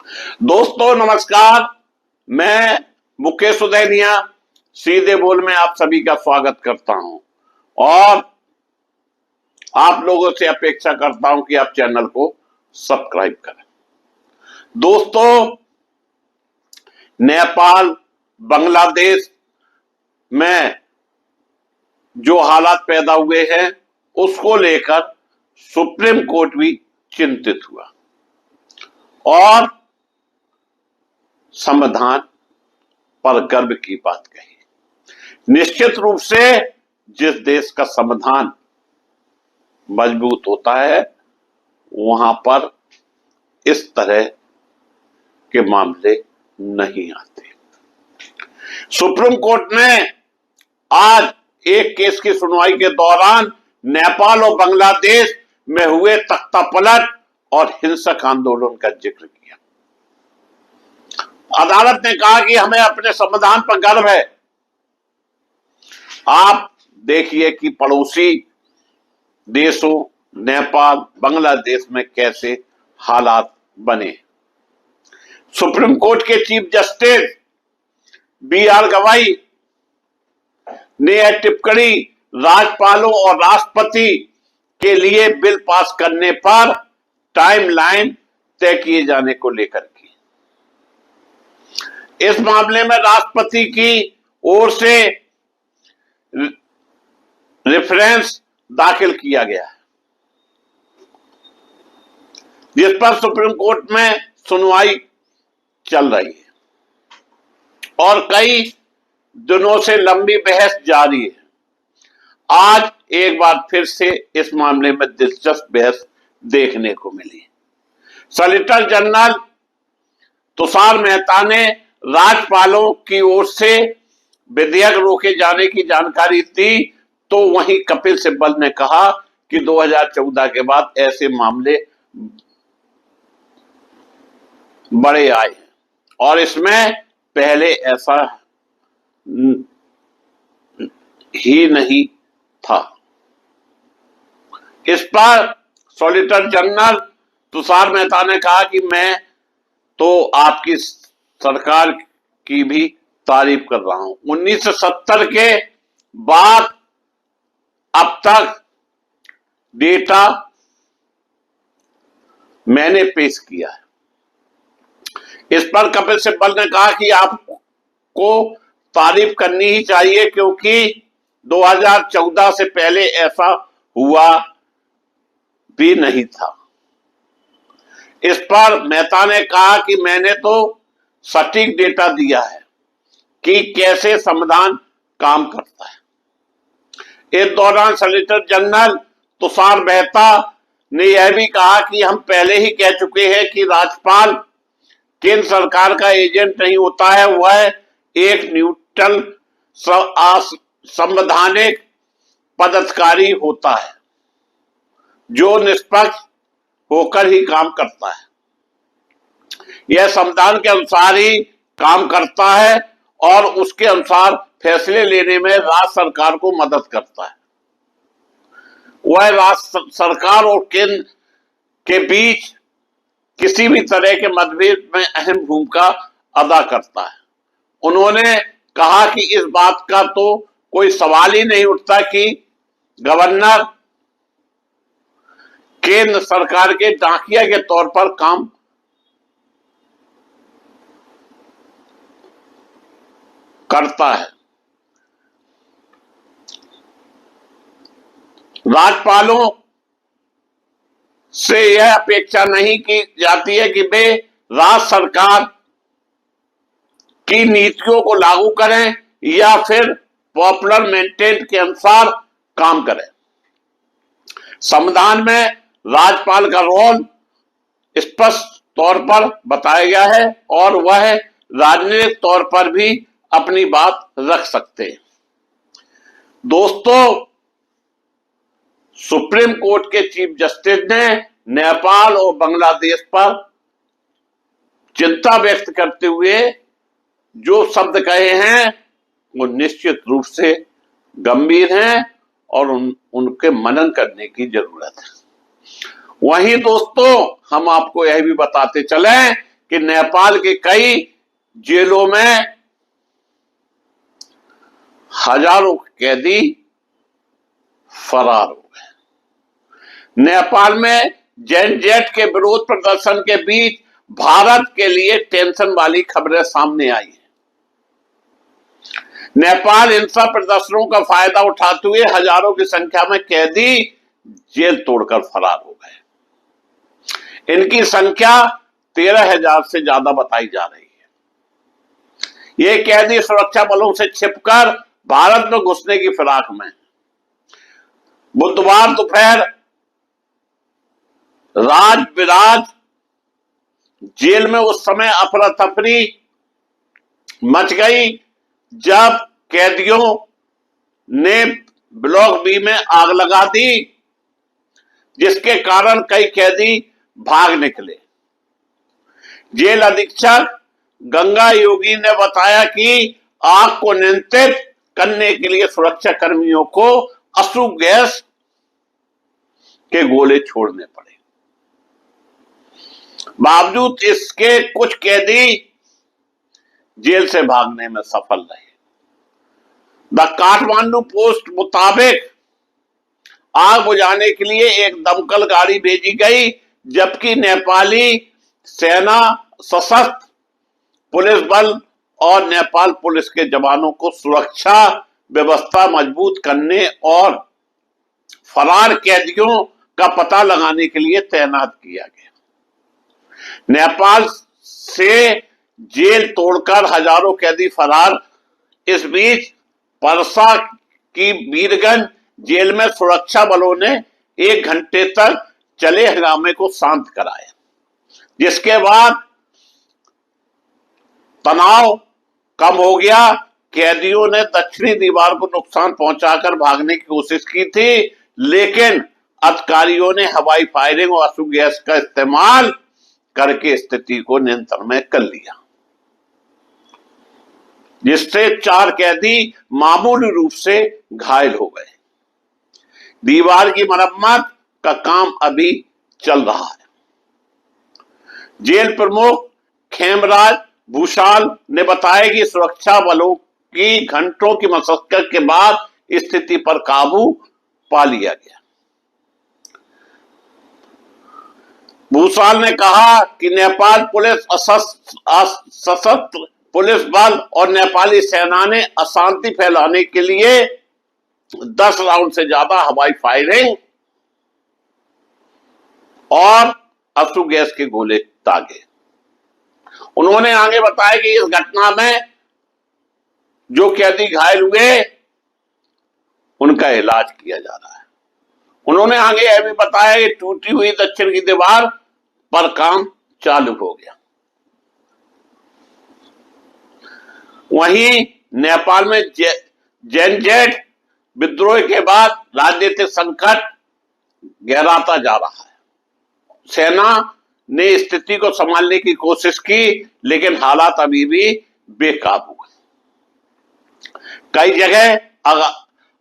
दोस्तों नमस्कार, मैं मुकेश उदैनिया सीधे बोल में आप सभी का स्वागत करता हूं और आप लोगों से अपेक्षा करता हूं कि आप चैनल को सब्सक्राइब करें। दोस्तों, नेपाल बांग्लादेश में जो हालात पैदा हुए हैं उसको लेकर सुप्रीम कोर्ट भी चिंतित हुआ और संविधान पर गर्व की बात कही। निश्चित रूप से जिस देश का संविधान मजबूत होता है वहां पर इस तरह के मामले नहीं आते। सुप्रीम कोर्ट ने आज एक केस की सुनवाई के दौरान नेपाल और बांग्लादेश में हुए तख्तापलट और हिंसक आंदोलन का जिक्र किया। अदालत ने कहा कि हमें अपने संविधान पर गर्व है। आप देखिए कि पड़ोसी देशों नेपाल बांग्लादेश में कैसे हालात बने। सुप्रीम कोर्ट के चीफ जस्टिस बी.आर. गवाई ने यह टिप्पणी राज्यपालों और राष्ट्रपति के लिए बिल पास करने पर टाइमलाइन तय किए जाने को लेकर की। इस मामले में राष्ट्रपति की ओर से रेफरेंस दाखिल किया गया है, जिस पर सुप्रीम कोर्ट में सुनवाई चल रही है और कई दिनों से लंबी बहस जारी है। आज एक बार फिर से इस मामले में दिलचस्प बहस देखने को मिली। सॉलिसिटर जनरल तुषार मेहता ने राज्यपालों की ओर से विधेयक रोके जाने की जानकारी दी, तो वहीं कपिल सिब्बल ने कहा कि 2014 के बाद ऐसे मामले बड़े आए और इसमें पहले ऐसा ही नहीं था। इस पर सॉलिसिटर जनरल तुषार मेहता ने कहा कि मैं तो आपकी सरकार की भी तारीफ कर रहा हूं। 1970 के बाद अब तक डेटा मैंने पेश किया है। इस पर कपिल सिब्बल ने कहा कि आपको तारीफ करनी ही चाहिए क्योंकि 2014 से पहले ऐसा हुआ भी नहीं था। इस पर मेहता ने कहा कि मैंने तो सटीक डेटा दिया है कि कैसे संविधान काम करता है। इस दौरान सॉलिसिटर जनरल तुषार मेहता ने यह भी कहा कि हम पहले ही कह चुके हैं कि राज्यपाल केंद्र सरकार का एजेंट नहीं होता है, वह एक न्यूट्रल संवैधानिक पदाधिकारी होता है जो निष्पक्ष होकर ही काम करता है। यह संविधान के अनुसार ही काम करता है और उसके अनुसार फैसले लेने में राज्य सरकार को मदद करता है। वह राज्य सरकार और केंद्र के बीच किसी भी तरह के मतभेद में अहम भूमिका अदा करता है। उन्होंने कहा कि इस बात का तो कोई सवाल ही नहीं उठता कि गवर्नर केंद्र सरकार के डाकिया के तौर पर काम करता है। राज्यपालों से यह अपेक्षा नहीं की जाती है कि वे राज्य सरकार की नीतियों को लागू करें या फिर पॉपुलर मेंटेन के अनुसार काम करें। संविधान में राज्यपाल का रोल स्पष्ट तौर पर बताया गया है और वह राजनीतिक तौर पर भी अपनी बात रख सकते हैं। दोस्तों, सुप्रीम कोर्ट के चीफ जस्टिस ने नेपाल और बांग्लादेश पर चिंता व्यक्त करते हुए जो शब्द कहे हैं वो निश्चित रूप से गंभीर हैं और उनके मनन करने की जरूरत है। वहीं दोस्तों, हम आपको यह भी बताते चलें कि नेपाल के कई जेलों में हजारों कैदी फरार हो गए। नेपाल में जेनजेट के विरोध प्रदर्शन के बीच भारत के लिए टेंशन वाली खबरें सामने आई हैं। नेपाल हिंसा प्रदर्शनों का फायदा उठाते हुए हजारों की संख्या में कैदी जेल तोड़कर फरार हो गए। इनकी संख्या 13,000 से ज्यादा बताई जा रही है। ये कैदी सुरक्षा बलों से छिपकर भारत में घुसने की फिराक में। बुधवार दोपहर राज बिराज जेल में उस समय अफरा तफरी मच गई जब कैदियों ने ब्लॉक बी में आग लगा दी, जिसके कारण कई कैदी भाग निकले। जेल अधीक्षक गंगा योगी ने बताया कि आग को नियंत्रित करने के लिए सुरक्षा कर्मियों को आंसू गैस के गोले छोड़ने पड़े। बावजूद इसके कुछ कैदी जेल से भागने में सफल रहे। द काठमांडू पोस्ट मुताबिक आग बुझाने के लिए एक दमकल गाड़ी भेजी गई, जबकि नेपाली सेना, सशस्त्र पुलिस बल और नेपाल पुलिस के जवानों को सुरक्षा व्यवस्था मजबूत करने और फरार कैदियों का पता लगाने के लिए तैनात किया गया। नेपाल से जेल तोड़कर हजारों कैदी फरार। इस बीच परसा की वीरगंज जेल में सुरक्षा बलों ने 1 घंटे तक चले हंगामे को शांत कराया, जिसके बाद तनाव कम हो गया। कैदियों ने दक्षिणी दीवार को नुकसान पहुंचाकर भागने की कोशिश की थी, लेकिन अधिकारियों ने हवाई फायरिंग और आंसू गैस का इस्तेमाल करके स्थिति को नियंत्रण में कर लिया, जिससे 4 कैदी मामूली रूप से घायल हो गए। दीवार की मरम्मत का काम अभी चल रहा है। जेल प्रमुख खेमराज भूषाल ने बताया कि सुरक्षा बलों की घंटों की मशक्कत के बाद स्थिति पर काबू पा लिया गया। भूषाल ने कहा कि नेपाल पुलिस, सशस्त्र पुलिस बल और नेपाली सेना ने अशांति फैलाने के लिए 10 राउंड से ज्यादा हवाई फायरिंग और आंसू गैस के गोले दागे। उन्होंने आगे बताया कि इस घटना में जो कैदी घायल हुए उनका इलाज किया जा रहा है। उन्होंने आगे यह भी बताया कि टूटी हुई दक्षिण की दीवार पर काम चालू हो गया। वहीं नेपाल में जेनजेट विद्रोह के बाद राजनीतिक संकट गहराता जा रहा है। सेना ने स्थिति को संभालने की कोशिश की, लेकिन हालात अभी भी बेकाबू है। कई जगह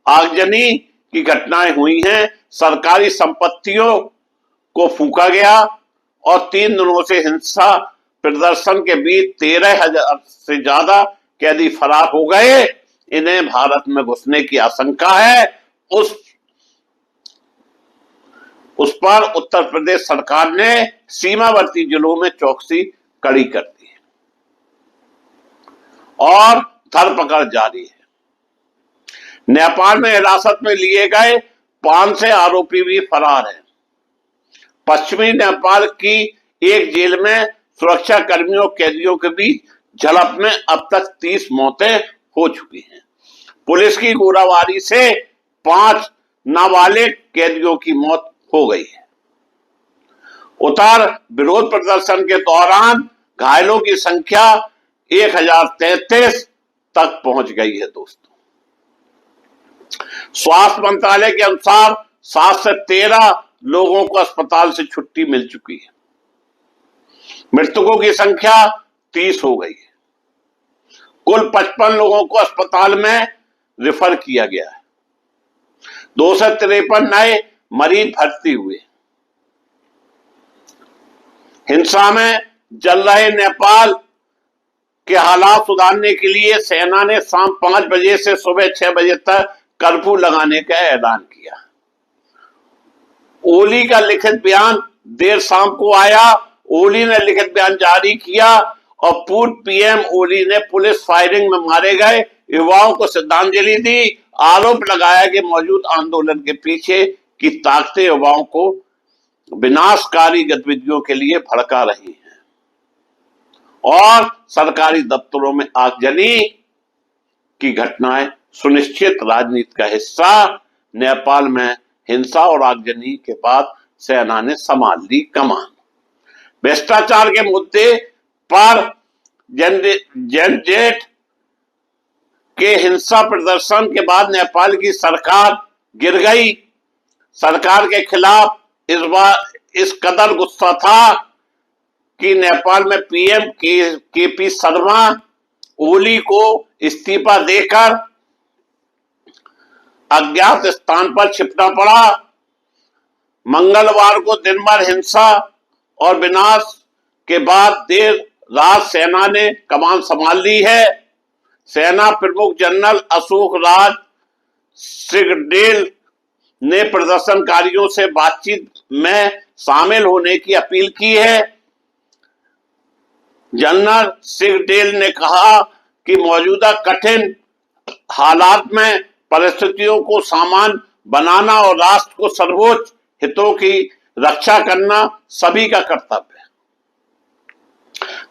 आगजनी की घटनाएं हुई हैं, सरकारी संपत्तियों को फूंका गया और 3 दिनों से हिंसा प्रदर्शन के बीच 13,000 से ज्यादा कैदी फरार हो गए। इन्हें भारत में घुसने की आशंका है। उस पर उत्तर प्रदेश सरकार ने सीमावर्ती जिलों में चौकसी कड़ी कर दी है और धरपकड़ जारी है। नेपाल में हिरासत में लिए गए 5 से आरोपी भी फरार हैं। पश्चिमी नेपाल की एक जेल में सुरक्षा कर्मियों और कैदियों के बीच झड़प में अब तक 30 मौतें हो चुकी हैं। पुलिस की गोलाबारी से 5 नाबालिग कैदियों की मौत हो गई है। उतार विरोध प्रदर्शन के दौरान घायलों की संख्या 1033 तक पहुंच गई है। दोस्तों, स्वास्थ्य मंत्रालय के अनुसार 7 से 13 लोगों को अस्पताल से छुट्टी मिल चुकी है। मृतकों की संख्या 30 हो गई है। कुल 55 लोगों को अस्पताल में रेफर किया गया है। 253 नए मरीज भर्ती हुए। हिंसा में जल रहे नेपाल के हालात सुधारने के लिए सेना ने शाम 5 बजे से सुबह 6 बजे तक कर्फ्यू लगाने का ऐलान किया। ओली का लिखित बयान देर शाम को आया। ओली ने लिखित बयान जारी किया और पूर्व पीएम ओली ने पुलिस फायरिंग में मारे गए युवाओं को श्रद्धांजलि दी। आरोप लगाया कि मौजूद आंदोलन के पीछे की ताकतें युवाओं को विनाशकारी गतिविधियों के लिए भड़का रही हैं और सरकारी दफ्तरों में आगजनी की घटनाएं सुनिश्चित राजनीति का हिस्सा। नेपाल में हिंसा और आगजनी के बाद सेना ने संभाल ली कमान। भ्रष्टाचार के मुद्दे पर जनजेट के हिंसा प्रदर्शन के बाद नेपाल की सरकार गिर गई। सरकार के खिलाफ इस बार इस कदर गुस्सा था कि नेपाल में पीएम केपी शर्मा ओली को इस्तीफा देकर अज्ञात स्थान पर छिपना पड़ा। मंगलवार को दिन भर हिंसा और विनाश के बाद देर रात सेना ने कमान संभाल ली है। सेना प्रमुख जनरल अशोक राज सिंगडेल ने प्रदर्शनकारियों से बातचीत में शामिल होने की अपील की है। जनरल सिंगडेल ने कहा कि मौजूदा कठिन हालात में परिस्थितियों को सामान्य बनाना और राष्ट्र को सर्वोच्च हितों की रक्षा करना सभी का कर्तव्य है।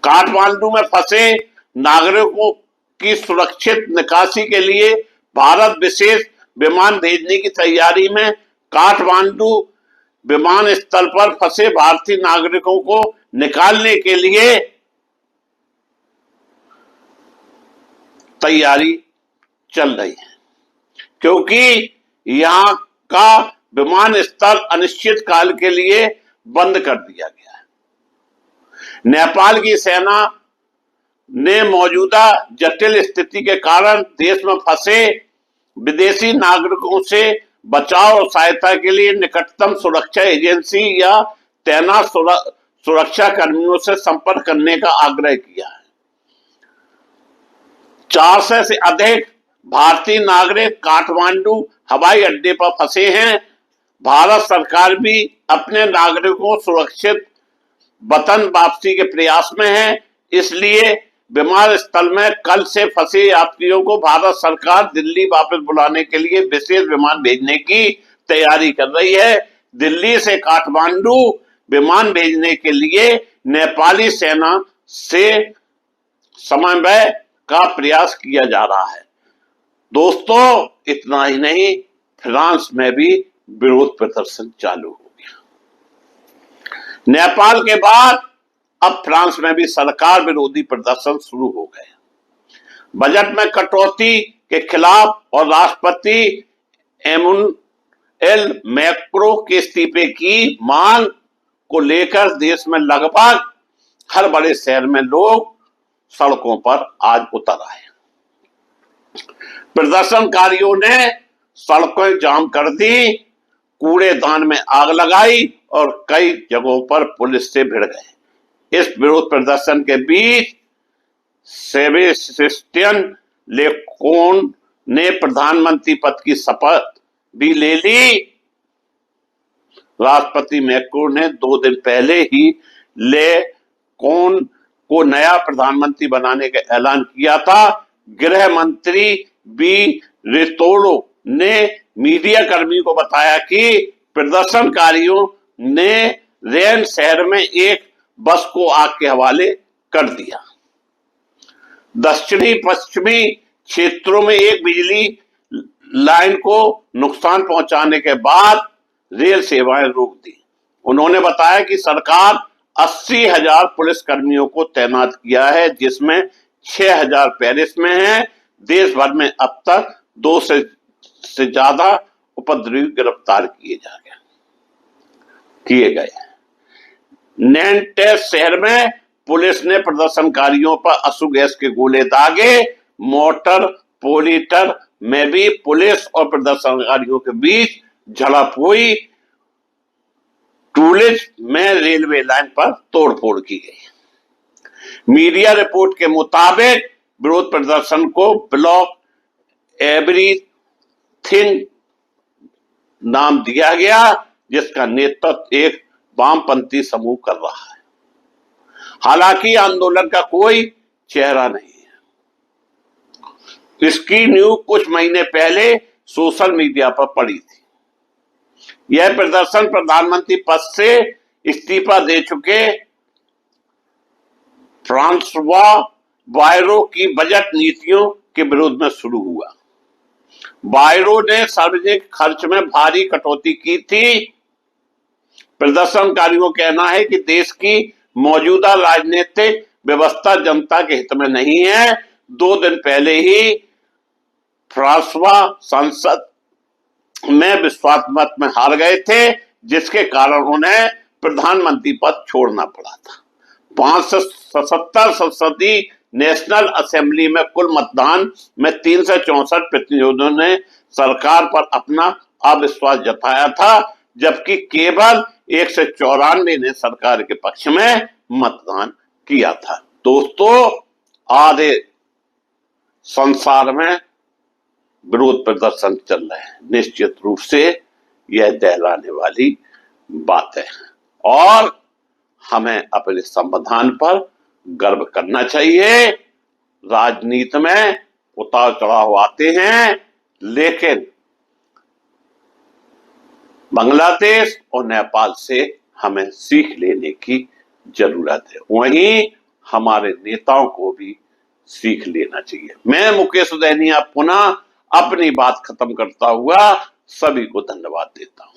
काठमांडू में फंसे नागरिकों की सुरक्षित निकासी के लिए भारत विशेष विमान भेजने की तैयारी में। काठमांडू विमानस्थल पर फंसे भारतीय नागरिकों को निकालने के लिए तैयारी चल रही है, क्योंकि यहां का विमानस्थल अनिश्चित काल के लिए बंद कर दिया गया है। नेपाल की सेना ने मौजूदा जटिल स्थिति के कारण देश में फंसे विदेशी नागरिकों से बचाव और सहायता के लिए निकटतम सुरक्षा एजेंसी या तैनात सुरक्षा कर्मियों से संपर्क करने का आग्रह किया है। 400 से अधिक भारतीय नागरिक काठमांडू हवाई अड्डे पर फंसे हैं। भारत सरकार भी अपने नागरिकों को सुरक्षित वतन वापसी के प्रयास में है। इसलिए विमानस्थल में कल से फंसे यात्रियों को भारत सरकार दिल्ली वापस बुलाने के लिए विशेष विमान भेजने की तैयारी कर रही है। दिल्ली से काठमांडू विमान भेजने के लिए नेपाली सेना से समन्वय का प्रयास किया जा रहा है। दोस्तों, इतना ही नहीं, फ्रांस में भी विरोध प्रदर्शन चालू हो गया। नेपाल के बाद अब फ्रांस में भी सरकार विरोधी प्रदर्शन शुरू हो गए। बजट में कटौती के खिलाफ और राष्ट्रपति एमैनुएल मैक्रों के इस्तीफे की मांग को लेकर देश में लगभग हर बड़े शहर में लोग सड़कों पर आज उतर आए। प्रदर्शनकारियों ने सड़कें जाम कर दी, कूड़ेदान में आग लगाई और कई जगहों पर पुलिस से भिड़ गए। इस विरोध प्रदर्शन के बीच सेबेस्टियन लेकोन ने प्रधानमंत्री पद की शपथ भी ले ली। राष्ट्रपति मैक्रो ने 2 दिन पहले ही लेकोन को नया प्रधानमंत्री बनाने का ऐलान किया था। गृह मंत्री बी रितोड़ो ने मीडिया कर्मी को बताया कि प्रदर्शनकारियों ने रेन शहर में एक बस को आग के हवाले कर दिया। दक्षिणी पश्चिमी क्षेत्रों में एक बिजली लाइन को नुकसान पहुंचाने के बाद रेल सेवाएं रोक दी। उन्होंने बताया कि सरकार 80,000 पुलिस कर्मियों को तैनात किया है, जिसमें 6,000 पेरिस में हैं। देश भर में अब तक 2 से ज्यादा उपद्रवी गिरफ्तार किए गए। नैन्टेस शहर में पुलिस ने प्रदर्शनकारियों पर आंसू गैस के गोले दागे। मोटर पोलीटर में भी पुलिस और प्रदर्शनकारियों के बीच झड़प हुई। टूलिज में रेलवे लाइन पर तोड़फोड़ की गई। मीडिया रिपोर्ट के मुताबिक विरोध प्रदर्शन को ब्लॉक एवरीथिंग नाम दिया गया, जिसका नेतृत्व एक वामपंथी समूह कर रहा है। हालांकि आंदोलन का कोई चेहरा नहीं है। इसकी न्यूज कुछ महीने पहले सोशल मीडिया पर पड़ी थी। यह प्रदर्शन प्रधानमंत्री पद से इस्तीफा दे चुके फ्रांसवा बायरो की बजट नीतियों के विरोध में शुरू हुआ। बायरो ने सार्वजनिक खर्च में भारी कटौती की थी। प्रदर्शनकारियों का कहना है कि देश की मौजूदा राजनीतिक व्यवस्था जनता के हित में नहीं है। 2 दिन पहले ही फ्रांसवा संसद में विश्वास मत में हार गए थे, जिसके कारण उन्हें प्रधानमंत्री पद छोड़ना पड़ा था। 577 संसदीय नेशनल असेंबली में कुल मतदान में 364 प्रतिनिधियों ने सरकार पर अपना अविश्वास जताया था, जबकि केवल 194 ने सरकार के पक्ष में मतदान किया था। दोस्तों, आधे संसार में विरोध प्रदर्शन चल रहे हैं। निश्चित रूप से यह दहलाने वाली बात है और हमें अपने संविधान पर गर्व करना चाहिए। राजनीति में उतार चढ़ाव आते हैं, लेकिन बांग्लादेश और नेपाल से हमें सीख लेने की जरूरत है। वहीं हमारे नेताओं को भी सीख लेना चाहिए। मैं मुकेश उदैनिया पुनः अपनी बात खत्म करता हुआ सभी को धन्यवाद देता हूं।